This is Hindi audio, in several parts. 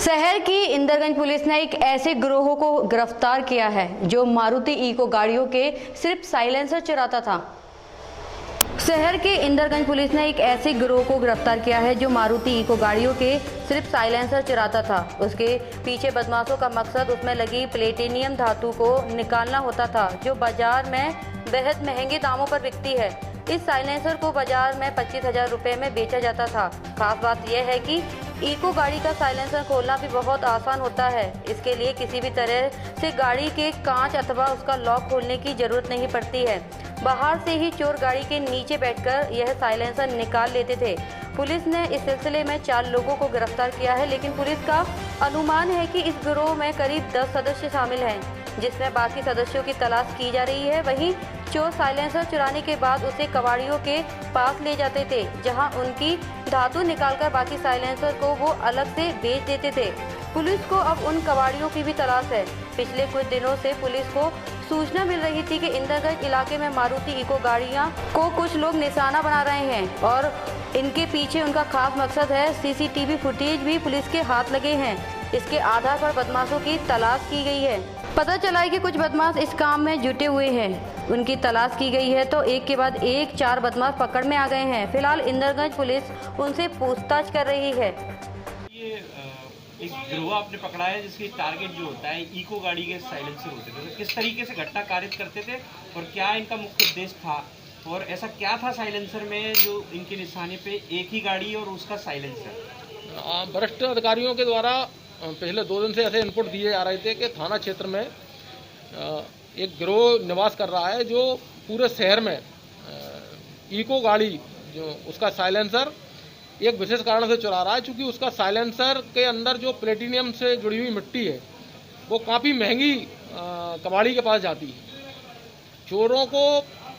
शहर की इंदरगंज पुलिस ने एक ऐसे गिरोह को गिरफ्तार किया है जो मारुति इको गाड़ियों के सिर्फ साइलेंसर चुराता था। शहर के इंदरगंज पुलिस ने एक ऐसे गिरोह को गिरफ्तार किया है जो मारुति इको गाड़ियों के सिर्फ साइलेंसर चुराता था। उसके पीछे बदमाशों का मकसद उसमें लगी प्लेटिनियम धातु को निकालना होता था, जो बाजार में बेहद महंगे दामों पर बिकती है। इस साइलेंसर को बाजार में 25,000 रुपये में बेचा जाता था। खास बात यह है कि इको गाड़ी का साइलेंसर खोलना भी बहुत आसान होता है। इसके लिए किसी भी तरह से गाड़ी के कांच अथवा उसका लॉक खोलने की जरूरत नहीं पड़ती है। बाहर से ही चोर गाड़ी के नीचे बैठकर यह साइलेंसर निकाल लेते थे। पुलिस ने इस सिलसिले में 4 लोगों को गिरफ्तार किया है, लेकिन पुलिस का अनुमान है कि इस गिरोह में करीब 10 सदस्य शामिल हैं, जिसमें बाकी सदस्यों की तलाश की जा रही है। वहीं चोर साइलेंसर चुराने के बाद उसे कबाड़ियों के पास ले जाते थे, जहां उनकी धातु निकालकर बाकी साइलेंसर को वो अलग से बेच देते थे। पुलिस को अब उन कबाड़ियों की भी तलाश है। पिछले कुछ दिनों से पुलिस को सूचना मिल रही थी कि इंदरगंज इलाके में मारुति इको गाड़ियां को कुछ लोग निशाना बना रहे हैं और इनके पीछे उनका खास मकसद है। सीसीटीवी फुटेज भी पुलिस के हाथ लगे हैं। इसके आधार पर बदमाशों की तलाश की गई है। पता चला है कि कुछ बदमाश इस काम में जुटे हुए हैं। उनकी तलाश की गई है तो एक के बाद एक 4 बदमाश पकड़ में आ गए हैं। फिलहाल इंदरगंज पुलिस उनसे पूछताछ कर रही है। ये एक गिरोह आपने पकड़ा है जिसकी टारगेट जो होता है इको गाड़ी के साइलेंसर होते थे, तो किस तरीके से घटना कारित करते थे और क्या इनका मुख्य उद्देश्य था और ऐसा क्या था साइलेंसर में जो इनके निशाने पे एक ही गाड़ी और उसका साइलेंसर? वरिष्ठ अधिकारियों के द्वारा पिछले 2 दिन से ऐसे इनपुट दिए जा रहे थे कि थाना क्षेत्र में एक गिरोह निवास कर रहा है जो पूरे शहर में इको गाड़ी जो उसका साइलेंसर एक विशेष कारण से चुरा रहा है, क्योंकि उसका साइलेंसर के अंदर जो प्लेटिनियम से जुड़ी हुई मिट्टी है वो काफ़ी महंगी कबाड़ी के पास जाती है। चोरों को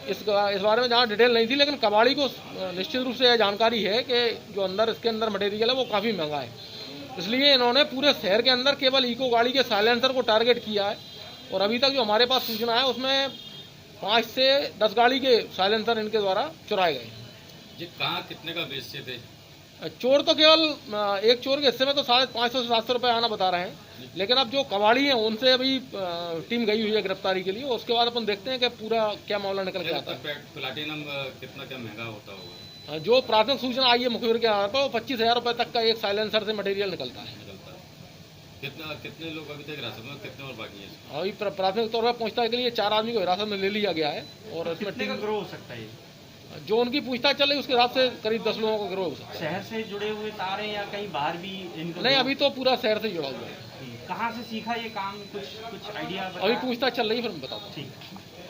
इस बारे में जहाँ डिटेल नहीं थी, लेकिन कबाड़ी को निश्चित रूप से यह जानकारी है कि जो इसके अंदर मटेरियल है वो काफ़ी महंगा है। इसलिए इन्होंने पूरे शहर के अंदर केवल इको गाड़ी के साइलेंसर को टारगेट किया है और अभी तक जो हमारे पास सूचना है उसमें 5 से 10 गाड़ी के साइलेंसर इनके द्वारा चुराए गए। जी, कहाँ कितने का बेचते थे? चोर तो केवल एक चोर के हिस्से में तो 550 से 700 रुपये आना बता रहे हैं, लेकिन अब जो कबाड़ी हैं उनसे अभी टीम गई हुई है गिरफ्तारी के लिए। उसके बाद अपन देखते हैं कि पूरा क्या मामला निकल के आता है। प्लेटिनम कितना क्या महंगा होता होगा? जो प्राथमिक सूचना आई है मुखबिर के आधार पर वो 25,000 रुपये तक का एक साइलेंसर से मटेरियल निकलता है। कितने लोग अभी तक हिरासत में, कितने और बाकी हैं? अभी प्राथमिक तौर पर पूछताछ के लिए 4 आदमी को हिरासत में ले लिया गया है और इसमें कितने का गिरोह हो सकता है? जो उनकी पूछताछ चल रही है उसके हिसाब से करीब 10 लोगों का गिरोह हो सकता है। शहर से जुड़े हुए तार हैं या कहीं बाहर भी इनको? नहीं, अभी तो पूरा शहर से जुड़ा हुआ है। कहाँ से सीखा ये काम, कुछ आइडिया? अभी पूछताछ चल रही है, फिर मैं बताता हूँ। ठीक।